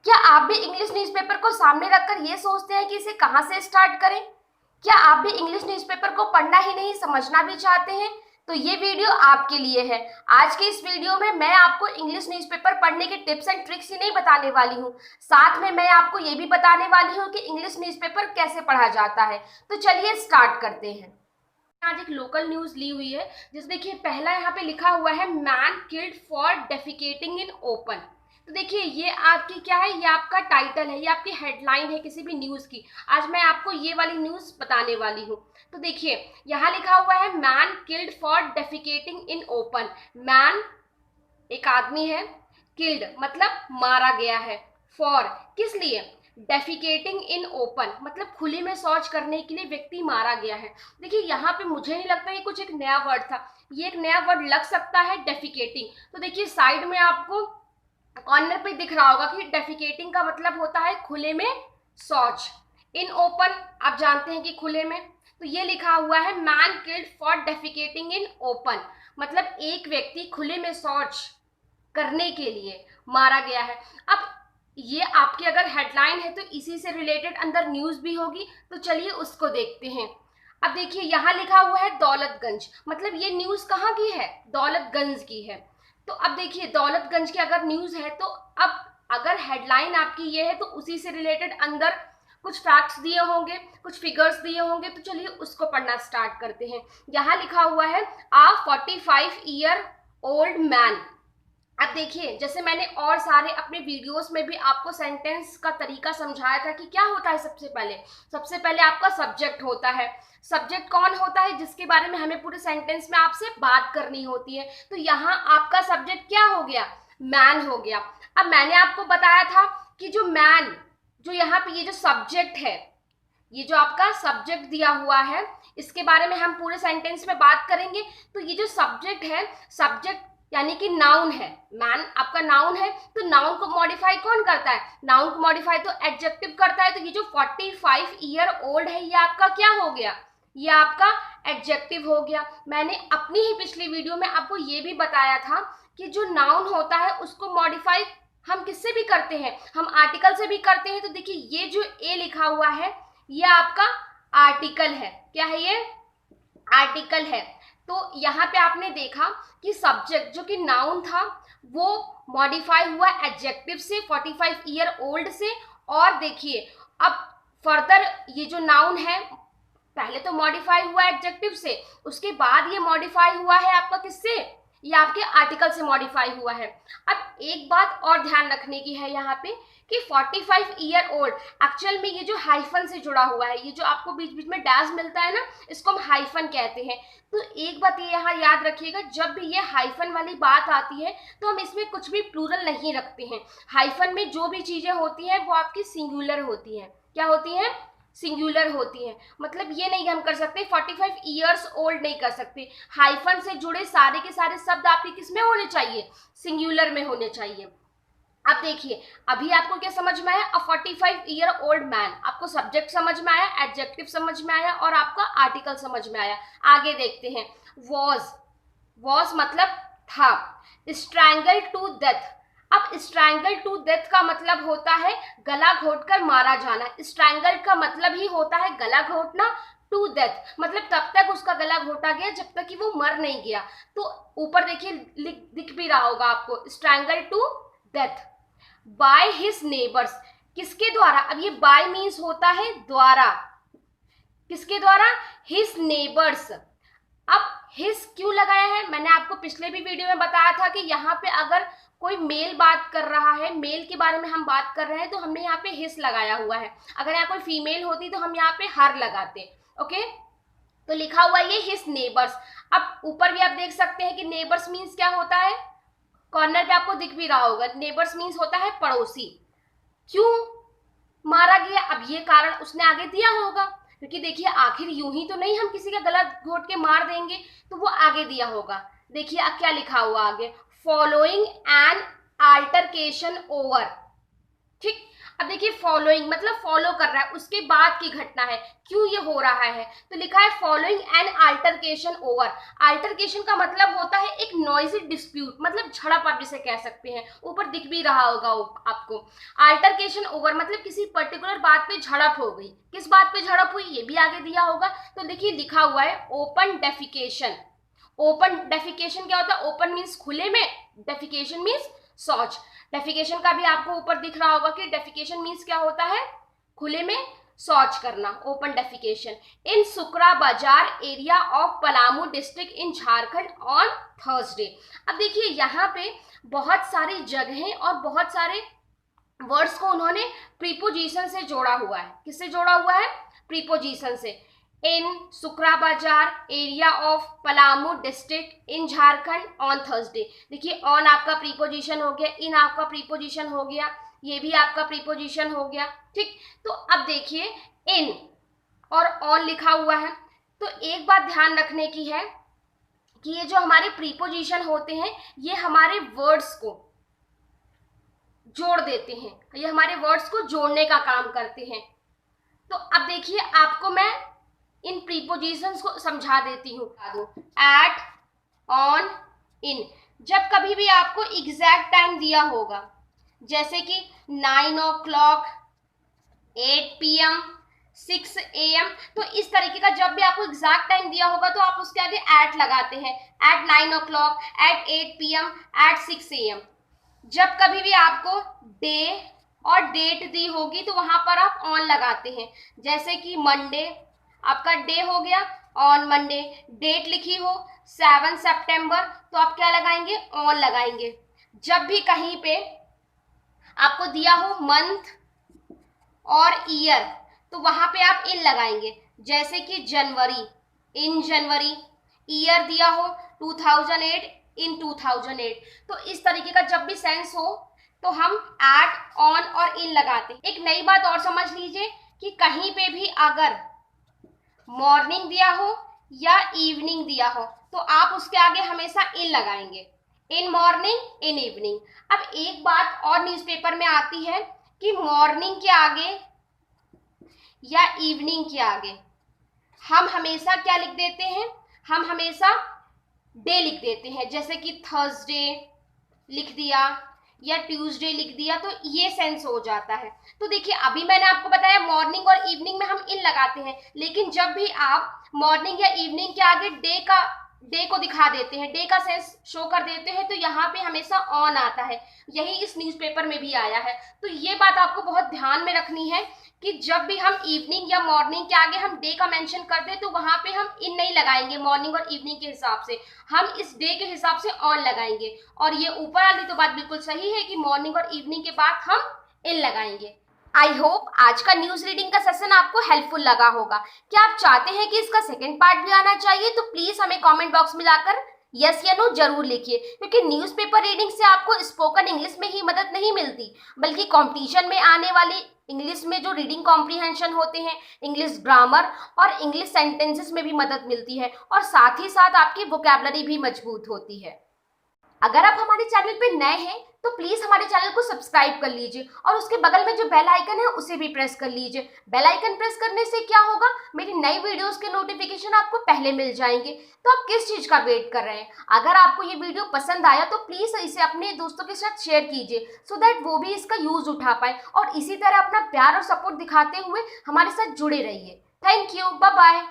क्या आप भी इंग्लिश न्यूज़पेपर को सामने रखकर ये सोचते हैं कि इसे कहाँ से स्टार्ट करें? क्या आप भी इंग्लिश न्यूज़पेपर को पढ़ना ही नहीं समझना भी चाहते हैं? तो ये वीडियो आपके लिए है। आज के इस वीडियो में मैं आपको इंग्लिश न्यूज़पेपर पढ़ने के टिप्स एंड ट्रिक्स ही नहीं बताने वाली हूँ, साथ में मैं आपको ये भी बताने वाली हूँ कि इंग्लिश न्यूज़पेपर कैसे पढ़ा जाता है। तो चलिए स्टार्ट करते हैं। आज एक लोकल न्यूज ली हुई है, जिस देखिए पहला यहाँ पे लिखा हुआ है man killed for defecating in open. तो देखिए ये आपकी क्या है, ये आपका टाइटल है, ये आपकी हेडलाइन है किसी भी न्यूज की। आज मैं आपको ये वाली न्यूज बताने वाली हूँ। तो देखिए यहाँ लिखा हुआ है man killed for defecating in open. Man एक आदमी है, किल्ड मतलब मारा गया है, फॉर किस लिए, डेफिकेटिंग इन ओपन मतलब खुले में शौच करने के लिए व्यक्ति मारा गया है। देखिए यहाँ पे मुझे नहीं लगता ये कुछ एक नया वर्ड था, ये एक नया वर्ड लग सकता है डेफिकेटिंग। तो देखिए साइड में आपको कॉर्नर पे दिख रहा होगा कि डेफिकेटिंग का मतलब होता है खुले में शौच, इन ओपन आप जानते हैं कि खुले में। तो ये लिखा हुआ है man killed for defecating in open मतलब एक व्यक्ति खुले में शौच करने के लिए मारा गया है। अब ये आपकी अगर हेडलाइन है तो इसी से रिलेटेड अंदर न्यूज भी होगी, तो चलिए उसको देखते हैं। अब देखिए यहाँ लिखा हुआ है दौलतगंज, मतलब ये न्यूज कहाँ की है, दौलतगंज की है। तो अब देखिए दौलतगंज की अगर न्यूज है तो अब अगर हेडलाइन आपकी ये है तो उसी से रिलेटेड अंदर कुछ फैक्ट्स दिए होंगे, कुछ फिगर्स दिए होंगे। तो चलिए उसको पढ़ना स्टार्ट करते हैं। यहाँ लिखा हुआ है आ 45-year-old मैन। अब देखिए जैसे मैंने और सारे अपने वीडियोस में भी आपको सेंटेंस का तरीका समझाया था कि क्या होता है। सबसे पहले आपका सब्जेक्ट होता है। सब्जेक्ट कौन होता है, जिसके बारे में हमें पूरे सेंटेंस में आपसे बात करनी होती है। तो यहाँ आपका सब्जेक्ट क्या हो गया, मैन हो गया। अब मैंने आपको बताया था कि जो मैन, जो यहाँ पे ये जो सब्जेक्ट है, ये जो आपका सब्जेक्ट दिया हुआ है, इसके बारे में हम पूरे सेंटेंस में बात करेंगे। तो ये जो सब्जेक्ट है, सब्जेक्ट यानी कि नाउन है, मैन आपका नाउन है। तो नाउन को मॉडिफाई कौन करता है, नाउन को मॉडिफाई तो एडजेक्टिव करता है। तो ये जो 45-year-old है ये आपका क्या हो गया, ये आपका एडजेक्टिव हो गया। मैंने अपनी ही पिछली वीडियो में आपको ये भी बताया था कि जो नाउन होता है उसको मॉडिफाई हम किससे भी करते हैं, हम आर्टिकल से भी करते हैं। तो देखिए ये जो ए लिखा हुआ है ये आपका आर्टिकल है। क्या है ये, आर्टिकल है। तो यहाँ पे आपने देखा कि सब्जेक्ट जो कि नाउन था वो मॉडिफाई हुआ एडजेक्टिव से, 45-year-old से। और देखिए अब फर्दर ये जो नाउन है पहले तो मॉडिफाई हुआ एडजेक्टिव से, उसके बाद ये मॉडिफाई हुआ है आपका किससे, ये आपके आर्टिकल से मॉडिफाई हुआ है। अब एक बात और ध्यान रखने की है यहाँ पे कि 45-year-old एक्चुअल में ये जो हाइफन से जुड़ा हुआ है, ये जो आपको बीच बीच में डैश मिलता है ना, इसको हम हाइफन कहते हैं। तो एक बात ये यहाँ याद रखिएगा, जब भी ये हाइफन वाली बात आती है तो हम इसमें कुछ भी प्लूरल नहीं रखते हैं। हाइफन में जो भी चीजें होती हैं वो आपकी सिंगुलर होती हैं। क्या होती हैं, सिंगुलर होती है। मतलब ये नहीं हम कर सकते 45 ईयर्स ओल्ड नहीं कर सकते। हाइफन से जुड़े सारे के सारे शब्द आपके किस में होने चाहिए, सिंगुलर में होने चाहिए। अब देखिए अभी आपको क्या समझ में आया, अ 45-year-old मैन, आपको सब्जेक्ट समझ में आया, एडजेक्टिव समझ में आया और आपका आर्टिकल समझ में आया। आगे देखते हैं। वॉज मतलब था, स्ट्रैंगल टू डेथ। अब स्ट्रैंगल टू डेथ का मतलब होता है गला घोटकर मारा जाना। स्ट्रैंगल का मतलब ही होता है गला घोटना, टू डेथ मतलब तब तक उसका गला घोटा गया जब तक कि वो मर नहीं गया। तो ऊपर देखिए दिख भी रहा होगा आपको, strangle to death by his neighbours, किसके द्वारा। अब ये बाय मीन्स होता है द्वारा, किसके द्वारा, हिज नेबर्स। अब हिज क्यों लगाया है, मैंने आपको पिछले भी वीडियो में बताया था कि यहाँ पे अगर कोई मेल बात कर रहा है, मेल के बारे में हम बात कर रहे हैं, तो हमने यहाँ पे हिज लगाया हुआ है। अगर यहाँ कोई फीमेल होती तो हम यहाँ पे हर लगाते। ओके, तो लिखा हुआ ये हिज नेबर्स। अब ऊपर भी आप देख सकते हैं कि नेबर्स मीन्स क्या होता है, कॉर्नर पे आपको दिख भी रहा होगा, नेबर्स मीन्स होता है पड़ोसी। क्यों मारा गया, अब ये कारण उसने आगे दिया होगा, क्योंकि देखिए आखिर यूं ही तो नहीं हम किसी का गला घोट के मार देंगे, तो वो आगे दिया होगा। देखिए अब क्या लिखा हुआ आगे, फॉलोइंग एन अल्टरकेशन ओवर। ठीक, अब देखिए फॉलोइंग मतलब फॉलो कर रहा है, उसके बाद की घटना है, क्यों ये हो रहा है, तो लिखा है following an altercation over. Altercation का मतलब होता है एक नॉइजी डिस्प्यूट, मतलब झड़प आप जिसे कह सकते हैं, ऊपर दिख भी रहा होगा आपको। अल्टरकेशन ओवर मतलब किसी पर्टिकुलर बात पे झड़प हो गई, किस बात पे झड़प हुई ये भी आगे दिया होगा। तो देखिए लिखा हुआ है ओपन डेफिकेशन। ओपन डेफिकेशन क्या होता है, ओपन मीन्स खुले में, डेफिकेशन मीन्स शौच। डेफिकेशन का भी आपको ऊपर दिख रहा होगा कि डेफिकेशन मीन्स क्या होता है, खुले में शौच करना, ओपन डेफिकेशन इन सुकरा बाजार area of Palamu district in Jharkhand on Thursday. अब देखिए यहाँ पे बहुत सारी जगहें और बहुत सारे वर्ड्स को उन्होंने प्रीपोजिशन से जोड़ा हुआ है। किससे जोड़ा हुआ है, प्रीपोजिशन से। इन सुकरा बाजार area of Palamu district in Jharkhand on Thursday. देखिए ऑन आपका प्रीपोजिशन हो गया, इन आपका प्रीपोजिशन हो गया, ये भी आपका प्रीपोजिशन हो गया, ठीक। तो अब देखिए इन और ऑन लिखा हुआ है, तो एक बात ध्यान रखने की है कि ये जो हमारे प्रीपोजिशन होते हैं ये हमारे वर्ड्स को जोड़ देते हैं, ये हमारे वर्ड्स को जोड़ने का काम करते हैं। तो अब देखिए आपको मैं इन प्रीपोजिशंस को समझा देती हूँ। एट, ऑन, इन, जब कभी भी आपको एग्जैक्ट टाइम दिया होगा, जैसे कि 9 o'clock, 8 PM, 6 AM, तो इस तरीके का जब भी आपको एग्जैक्ट टाइम दिया होगा तो आप उसके आगे एट लगाते हैं। At 9 o'clock, at 8 PM, at 6 AM। जब कभी भी आपको डे और डेट दी होगी तो वहां पर आप ऑन लगाते हैं, जैसे कि मंडे आपका डे हो गया, ऑन मंडे। डेट लिखी हो 7 सितंबर तो आप क्या लगाएंगे, ऑन लगाएंगे। जब भी कहीं पे आपको दिया हो मंथ और ईयर तो वहां पे आप इन लगाएंगे, जैसे कि जनवरी, इन जनवरी। ईयर दिया हो 2008, इन 2008। तो इस तरीके का जब भी सेंस हो तो हम एट, ऑन और इन लगाते हैं। एक नई बात और समझ लीजिए कि कहीं पे भी अगर मॉर्निंग दिया हो या इवनिंग दिया हो तो आप उसके आगे हमेशा इन लगाएंगे, इन मॉर्निंग, इन इवनिंग। अब एक बात और न्यूज़पेपर में आती है कि मॉर्निंग के आगे या इवनिंग के आगे हम हमेशा क्या लिख देते हैं, हम हमेशा डे लिख देते हैं, जैसे कि थर्सडे लिख दिया या ट्यूसडे लिख दिया, तो ये सेंस हो जाता है। तो देखिए अभी मैंने आपको बताया मॉर्निंग और इवनिंग में हम इन लगाते हैं, लेकिन जब भी आप मॉर्निंग या इवनिंग के आगे डे को दिखा देते हैं, डे का सेंस शो कर देते हैं, तो यहाँ पे हमेशा ऑन आता है। यही इस न्यूज़पेपर में भी आया है। तो ये बात आपको बहुत ध्यान में रखनी है कि जब भी हम इवनिंग या मॉर्निंग के आगे हम डे का मेंशन कर दे तो वहां पे हम इन नहीं लगाएंगे मॉर्निंग और इवनिंग के हिसाब से, हम इस डे के हिसाब से ऑन लगाएंगे। और ये ऊपर वाली तो बात बिल्कुल सही है कि मॉर्निंग और इवनिंग के बाद हम इन लगाएंगे। आई होप आज का न्यूज रीडिंग का सेशन आपको हेल्पफुल लगा होगा। क्या आप चाहते हैं कि इसका सेकंड पार्ट भी आना चाहिए, तो प्लीज हमें कमेंट बॉक्स में जाकर यस या नो जरूर लिखिए, क्योंकि न्यूज़पेपर रीडिंग से आपको स्पोकन इंग्लिश में ही मदद नहीं मिलती, बल्कि कंपटीशन में आने वाली इंग्लिश में जो रीडिंग कॉम्प्रीहेंशन होते हैं, इंग्लिश ग्रामर और इंग्लिश सेंटेंसेस में भी मदद मिलती है, और साथ ही साथ आपकी वोकैबुलरी भी मजबूत होती है। अगर आप हमारे चैनल पे नए हैं तो प्लीज हमारे चैनल को सब्सक्राइब कर लीजिए और उसके बगल में जो बेल आइकन है उसे भी प्रेस कर लीजिए। बेल आइकन प्रेस करने से क्या होगा, मेरी नई वीडियोस के नोटिफिकेशन आपको पहले मिल जाएंगे। तो आप किस चीज का वेट कर रहे हैं? अगर आपको ये वीडियो पसंद आया तो प्लीज इसे अपने दोस्तों के साथ शेयर कीजिए, सो दैट वो भी इसका यूज उठा पाए, और इसी तरह अपना प्यार और सपोर्ट दिखाते हुए हमारे साथ जुड़े रहिए। Thank you, bye bye.